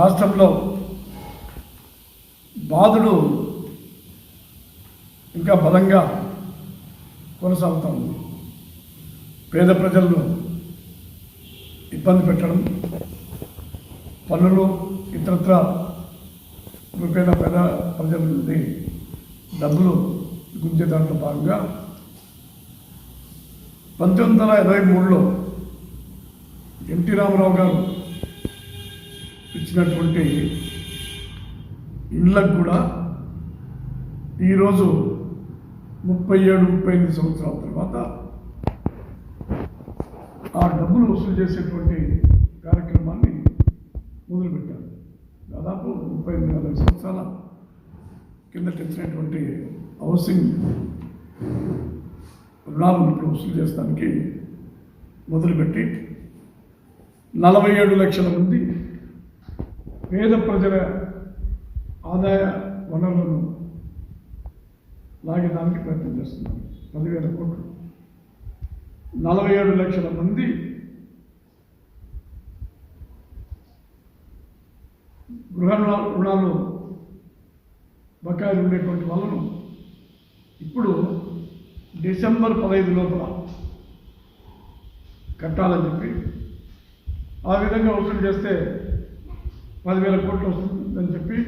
రాష్ట్రంలో బాధుడు ఇంకా బలంగా కొనసాగుతూ ఉంది. పేద ప్రజలను ఇబ్బంది పెట్టడం, పన్నులు ఇతరత్ర రూపేణ పేద ప్రజల నుండి డబ్బులు గుంజే దాంట్లో భాగంగా 1923లో ఎన్టీ రామారావు గారు ఇచ్చినటువంటి ఇళ్ళకు కూడా ఈరోజు 37-38 సంవత్సరాల తర్వాత ఆ డబ్బులు వసూలు చేసేటువంటి కార్యక్రమాన్ని మొదలుపెట్టారు. దాదాపు 38-40 సంవత్సరాల కిందట ఇచ్చినటువంటి హౌసింగ్ రుణాలను ఇప్పుడు వసూలు చేస్తానికి మొదలుపెట్టి 47 లక్షల మంది పేద ప్రజల ఆదాయ వనరులను లాగేదానికి ప్రయత్నం చేస్తున్నారు. 10,000 కోట్లు. 47 లక్షల మంది గృహ రుణాలు బకాయిలు ఉండేటువంటి వాళ్ళను ఇప్పుడు డిసెంబర్ 15 లోపల కట్టాలని చెప్పి, ఆ విధంగా వసూలు చేస్తే 10,000 కోట్లు వస్తుందని చెప్పి,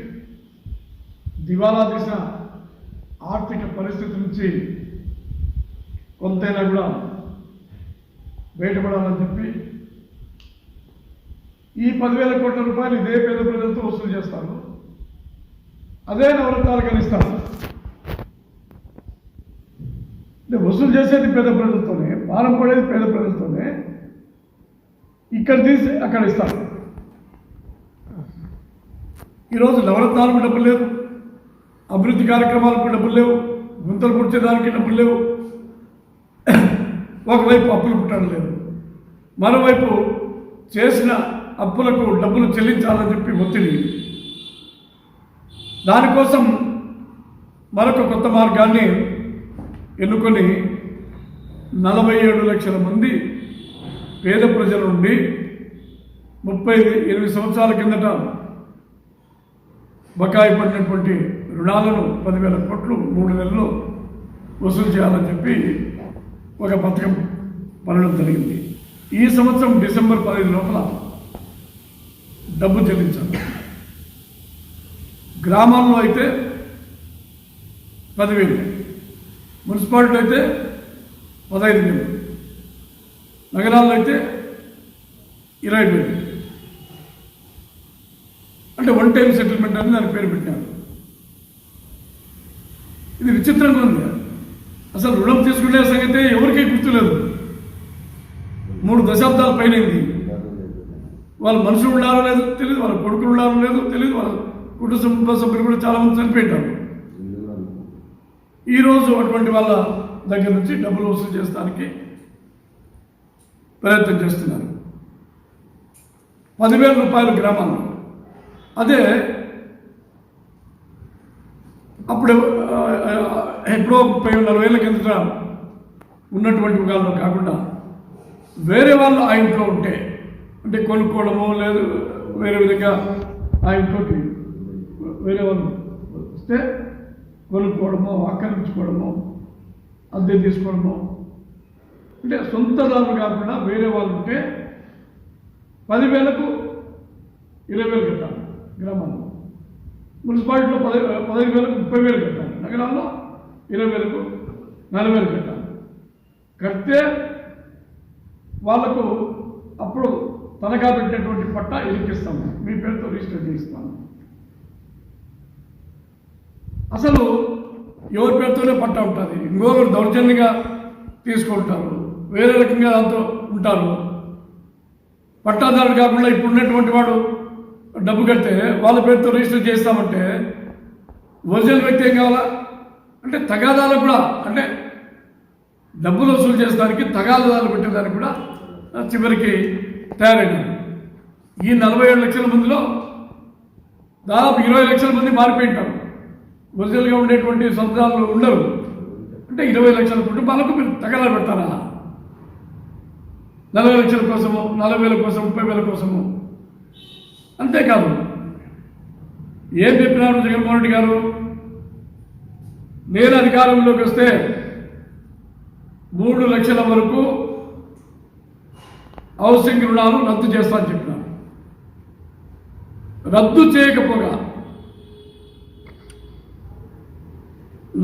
దివాలా తీసిన ఆర్థిక పరిస్థితి నుంచి కొంతైనా కూడా బయటపడాలని చెప్పి ఈ 10,000 కోట్ల రూపాయలు ఇదే పేద ప్రజలతో వసూలు చేస్తారు. అదే నవరత్నాలు కనిస్తారు. వసూలు చేసేది పేద ప్రజలతోనే, భారం పడేది పేద ప్రజలతోనే. ఇక్కడ తీసి అక్కడ ఇస్తారు. ఈరోజు నవరత్నాలకు డబ్బులు లేవు, అభివృద్ధి కార్యక్రమాలకు డబ్బులు లేవు, గుంతలు పుడిచేదానికి డబ్బులు లేవు. ఒకవైపు అప్పులు పుట్టడం లేదు, మరోవైపు చేసిన అప్పులకు డబ్బులు చెల్లించాలని చెప్పి ఒత్తిడి. దానికోసం మరొక కొత్త మార్గాన్ని ఎన్నుకొని 47 లక్షల మంది పేద ప్రజల నుండి 38 సంవత్సరాల కిందట బకాయి పడినటువంటి రుణాలను 10,000 కోట్లు 3 నెలల్లో వసూలు చేయాలని చెప్పి ఒక పథకం పనడం జరిగింది. ఈ సంవత్సరం డిసెంబర్ 15 లోపల డబ్బు చెల్లించాలి. గ్రామాల్లో అయితే 10,000, మున్సిపాలిటీ అయితే 15,000, నగరాల్లో అయితే 20,000. అంటే వన్ టైం సెటిల్మెంట్ అని దానికి పేరు పెట్టారు. ఇది విచిత్రంగా ఉంది. అసలు రుణం తీసుకునే సంగతి ఎవరికీ గుర్తులేదు. 3 దశాబ్దాల పైన వాళ్ళ మనుషులు ఉన్నారో లేదో తెలియదు, వాళ్ళ కొడుకులు ఉన్నారో లేదో తెలియదు, వాళ్ళ కుటుంబ సభ్యులు కూడా చాలామంది చనిపోయింటారు. ఈరోజు అటువంటి వాళ్ళ దగ్గర నుంచి డబ్బులు వసూలు చేస్తానికి ప్రయత్నం చేస్తున్నారు. 10,000 రూపాయలు గ్రామాల్లో. అదే అప్పుడు ఎప్పుడో 30-40 ఏళ్ళ కిందట ఉన్నటువంటి వాళ్ళు కాకుండా వేరే వాళ్ళు ఆ ఇంట్లో ఉంటే, అంటే కొనుక్కోవడమో లేదు వేరే విధంగా ఆ ఇంట్లోకి వేరే వాళ్ళు వస్తే కొనుక్కోవడమో, ఆక్రమించుకోవడమో, అద్దె తీసుకోవడమో, అంటే సొంతదారులు కాకుండా వేరే వాళ్ళు ఉంటే 10,000కు 20,000 కట్టాలి గ్రామాల్లో. మున్సిపాలిటీలో 15,000కు 30,000 కట్టాలి. నగరాల్లో 20,000కు 40,000 కట్టాలి. కడితే వాళ్లకు అప్పుడు తనఖా పెట్టినటువంటి పట్టా ఎలికిస్తాము, మీ పేరుతో రిజిస్టర్ చేయిస్తాము. అసలు ఎవరి పేరుతోనే పట్టా ఉంటుంది, ఇంకొకరు దౌర్జన్యంగా తీసుకుంటారు, వేరే రకంగా దాంతో ఉంటారు. పట్టాదారుడు కాకుండా ఇప్పుడు ఉన్నటువంటి వాడు డబ్బు కడితే వాళ్ళ పేరుతో రిజిస్టర్ చేస్తామంటే ఒరిజినల్ వ్యక్తి ఏం కావాలా? అంటే తగాదాలు కూడా, అంటే డబ్బులు వసూలు చేసేదానికి తగాదాలు పెట్టేదానికి కూడా చివరికి తయారైనారు. ఈ 47 లక్షల మందిలో దాదాపు 20 లక్షల మంది మారిపోయి ఉంటారు. ఒరిజినల్గా ఉండేటువంటి సంతానాలు ఉండరు. అంటే 20 లక్షల కుటుంబాలకు మీరు తగాదాలు పెడతారా? 40 లక్షల కోసము, 40,000 కోసం, 30,000 కోసము. అంతేకాదు ఏం చెప్పినారు జగన్మోహన్ రెడ్డి గారు? నేను అధికారంలోకి వస్తే 3 లక్షల వరకు హౌసింగ్ రుణాలు రద్దు చేస్తానని చెప్పినారు. రద్దు చేయకపోగా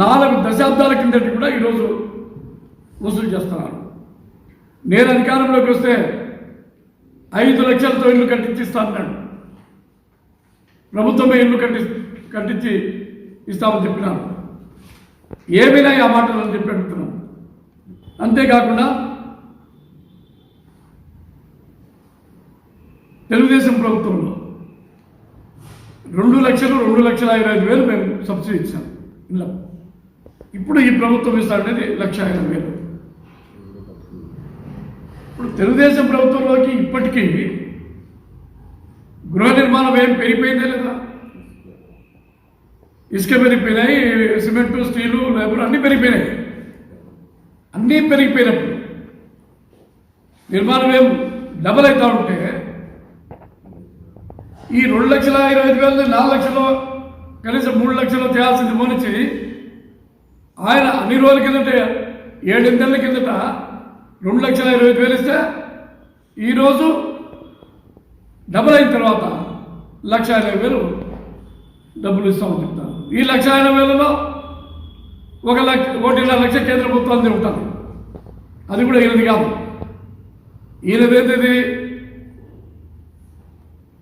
4 దశాబ్దాల కిందటి కూడా ఈరోజు వసూలు చేస్తున్నారు. నేను అధికారంలోకి వస్తే 5 లక్షలతో ఇల్లు కట్టించిస్తా అన్నాడు. ప్రభుత్వమే ఇల్లు కట్టించి ఇస్తామని చెప్పినారు. ఏమైనా ఆ మాటలు అని చెప్పి అడుగుతున్నాం. అంతేకాకుండా తెలుగుదేశం ప్రభుత్వంలో 2,02,25,000 మేము సబ్సిడీ ఇచ్చాం ఇళ్ళ. ఇప్పుడు ఈ ప్రభుత్వం ఇస్తాడనేది 1,05,000. ఇప్పుడు తెలుగుదేశం ప్రభుత్వంలోకి ఇప్పటికీ గృహ నిర్మాణం ఏం పెరిగిపోయిందే లేదా? ఇసుక పెరిగిపోయినాయి, సిమెంటు, స్టీలు, లేబర్ అన్నీ పెరిగిపోయినాయి. అన్నీ పెరిగిపోయినప్పుడు నిర్మాణం ఏం డబల్ అవుతా ఉంటే ఈ 2,25,000 4 లక్షలు కనీసం 3 లక్షలు చేయాల్సింది మోనిచ్చి ఆయన అన్ని రోజుల కిందట 7 నెలల కిందట 2,25,000 ఇస్తే ఈరోజు డబల్ అయిన తర్వాత 1,50,000 డబ్బులు ఇస్తామని చెప్తారు. ఈ 1,50,000లో 1,50,000 కేంద్ర ప్రభుత్వాన్ని ఉంటుంది. అది కూడా ఈయనది కాదు. ఈయనదేంటిది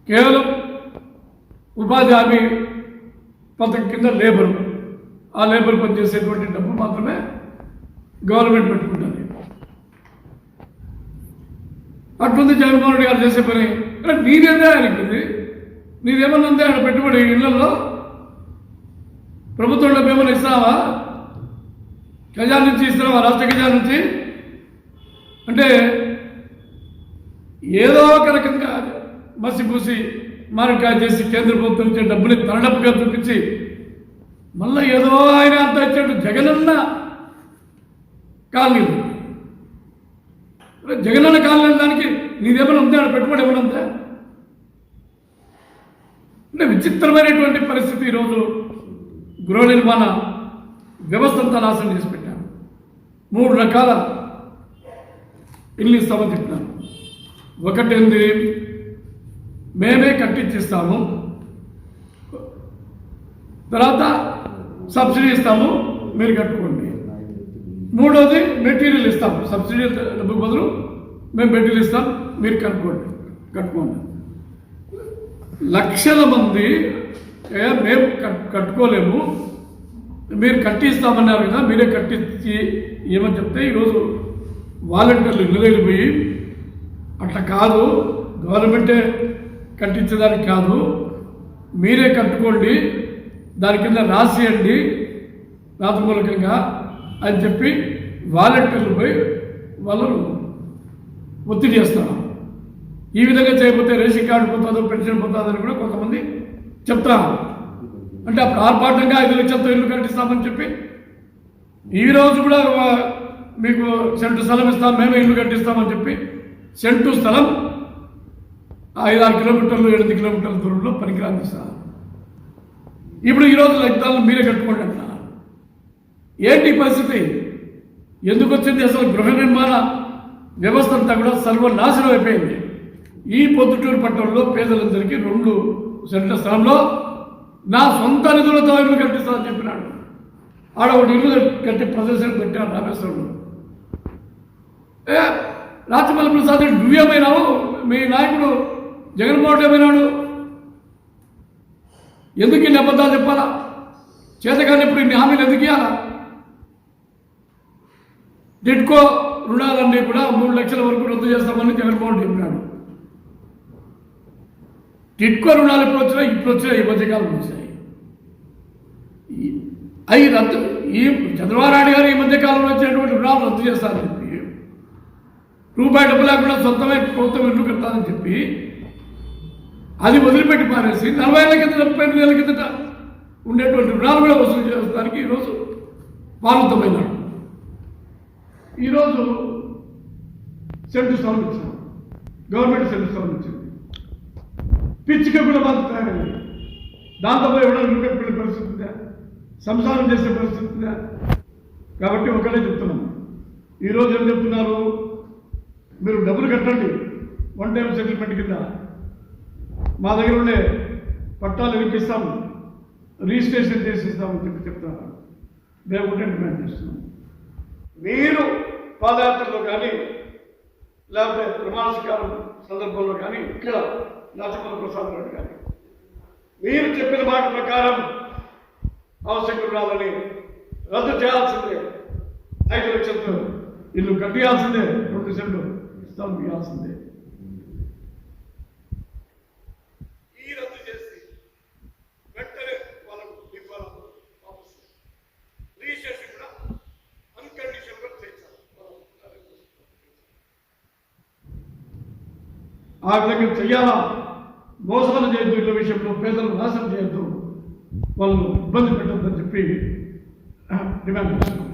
కేవలం ఉపాధి హామీ పథకం కింద లేబరు, ఆ లేబర్ పనిచేసేటువంటి డబ్బు మాత్రమే గవర్నమెంట్ పెట్టుకుంటుంది. అట్లుంది జగన్మోహన్ రెడ్డి గారు చేసే పని. నీదేందే ఆయనకి, నీదేమన్నా ఉందే ఆయన పెట్టుబడి ఇళ్లలో? ప్రభుత్వంలో ఏమైనా ఇస్తావా? ఖజానా నుంచి ఇస్తున్నావా? రాష్ట్ర ఖజానా నుంచి? అంటే ఏదో ఒక రకంగా మసిపూసి మారకాయ చేసి కేంద్ర ప్రభుత్వం ఇచ్చే డబ్బుని తరడప్పుగా చూపించి మళ్ళీ ఏదో ఆయన అంత ఇచ్చాడు. జగనన్న కాలనీలు, జగనన్న కాలనీ దానికి నీదేమైనా ఉందా? పెట్టుబడి ఏమైనా ఉందా? అంటే విచిత్రమైనటువంటి పరిస్థితి. ఈరోజు గృహ నిర్మాణ వ్యవస్థ అంతా నాశనం చేసి పెట్టారు. 3 రకాల ఇల్లు ఇస్తామని చెప్పినారు. ఒకటేంది, మేమే కట్టించిస్తాము, తర్వాత సబ్సిడీ ఇస్తాము, మీరు కట్టుకోండి. 3వది మెటీరియల్ ఇస్తాము, సబ్సిడీ డబ్బుకు బదులు మేము మెటీరియల్ ఇస్తాం, మీరు కట్టుకోండి. లక్షల మంది మేము కట్టుకోలేము, మీరు కట్టిస్తామన్నారు కదా, మీరే కట్టించి ఏమని చెప్తే ఈరోజు వాలంటీర్లు ఇల్లు వెళ్ళిపోయి అట్లా కాదు, గవర్నమెంటే కట్టించేదానికి కాదు, మీరే కట్టుకోండి, దాని కింద రాసియండి రాతమూలకంగా అని చెప్పి వాలంటీర్లు పోయి వాళ్ళను ఒత్తిడి చేస్తున్నారు. ఈ విధంగా చేయకపోతే రేషన్ కార్డు పోతుందో పెన్షన్ పోతుందని కూడా కొంతమంది చెప్తారు. అంటే అప్పుడు ఆర్భాటంగా 5 లక్షలతో ఇల్లు కట్టిస్తామని చెప్పి ఈరోజు కూడా మీకు సెంటు స్థలం ఇస్తాం, మేమే ఇల్లు కట్టిస్తామని చెప్పి సెంటు స్థలం 5-6 కిలోమీటర్లు 8 కిలోమీటర్ల దూరంలో పనికిరాని ఇస్తారు. ఇప్పుడు ఈరోజు లగ్నాలను మీరే కట్టుకోండి అంటున్నారు. ఏంటి పరిస్థితి? ఎందుకు వచ్చింది? అసలు గృహ నిర్మాణ వ్యవస్థ అంతా కూడా సర్వనాశనం అయిపోయింది. ఈ పొద్దుటూరు పట్టణంలో పేదలందరికీ 2 సెంట్ల స్థలంలో నా సొంత నిధులతో ఇల్లు కట్టిస్తానని చెప్పినాడు. ఆడ ఒకటి ఇల్లు కట్టి ప్రదర్శన పెట్టాడు రామేశ్వరంలో. రాచమల్లి ప్రసాద్ రెడ్డి నువ్వేమైనావు? మీ నాయకుడు జగన్మోహన్ రెడ్డి ఏమైనాడు? ఎందుకు ఇన్ని అబద్ధాలు చెప్పాలా? చేతగాని ఇప్పుడు ఇన్ని హామీలు ఎందుకు ఇవ్వాలా? టిడ్కో రుణాలన్నీ కూడా 3 లక్షల వరకు రద్దు చేస్తామని జగన్మోహన్ రెడ్డి చెప్పినాడు. టిడ్కో రుణాలు ఎప్పుడు వచ్చినాయి? ఇప్పుడు వచ్చినాయి, ఈ మధ్యకాలం వచ్చాయి. అవి రద్దు, ఈ చంద్రబాబు నాయుడు గారు ఈ మధ్యకాలంలో వచ్చినటువంటి రుణాలు రద్దు చేస్తారని చెప్పి, రూపాయి డబ్బు లేకుండా సొంతమైన ప్రభుత్వం ఇల్లు కట్టాలని చెప్పి అది వదిలిపెట్టి పారేసి 40 ఏళ్ళ కింద 35 ఏళ్ళ కిందట ఉండేటువంటి రుణాలు కూడా వసూలు చేస్తానికి ఈరోజు పాల్గొమైనాడు. ఈరోజు సెంటు స్థలం ఇచ్చారు, గవర్నమెంట్ సెంటు స్థలం ఇచ్చింది. పిచ్చిక కూడా బాధ తయారైంది. దాంతో పోయి ఎవరైనా ఇల్లు కట్టుకునే పరిస్థితి ఉందా? సంసారం చేసే పరిస్థితి ఉందా? కాబట్టి ఒకటే చెప్తున్నాం, ఈరోజు ఏం చెప్తున్నారు, మీరు డబ్బులు కట్టండి 1 టైం సెటిల్మెంట్ కింద, మా దగ్గర ఉండే పట్టాలు వినిపిస్తాము, రిజిస్ట్రేషన్ చేసిస్తామని చెప్తున్నారు. మేము ఒకటే డిమాండ్ చేస్తున్నాం, మీరు పాదయాత్రలో కానీ లేకపోతే ప్రమాణ స్వీకారం సందర్భంలో కానీ ఇక్కడ నాచపల్లి ప్రసాద్ రెడ్డి కానీ మీరు చెప్పిన మాట ప్రకారం ఆవశ్యక రుణాలని రద్దు చేయాల్సిందే, 5 లక్షలతో ఇల్లు కట్టియాల్సిందే, 2 సెంట్లు స్థలం ఇవ్వాల్సిందే. ఈ రద్దు చేసి వెంటనే వాళ్ళకు రిజిస్ట్రేషన్ కూడా అన్కండిషన్ గా చేయించాలి. ఆ విధంగా చెయ్యాలా, మోసాలు చేయొద్దు, ఇళ్ళ విషయంలో పేదలు నాశనం చేయొద్దు, వాళ్ళు ఇబ్బంది పెట్టద్దని చెప్పి డిమాండ్ చేస్తున్నాం.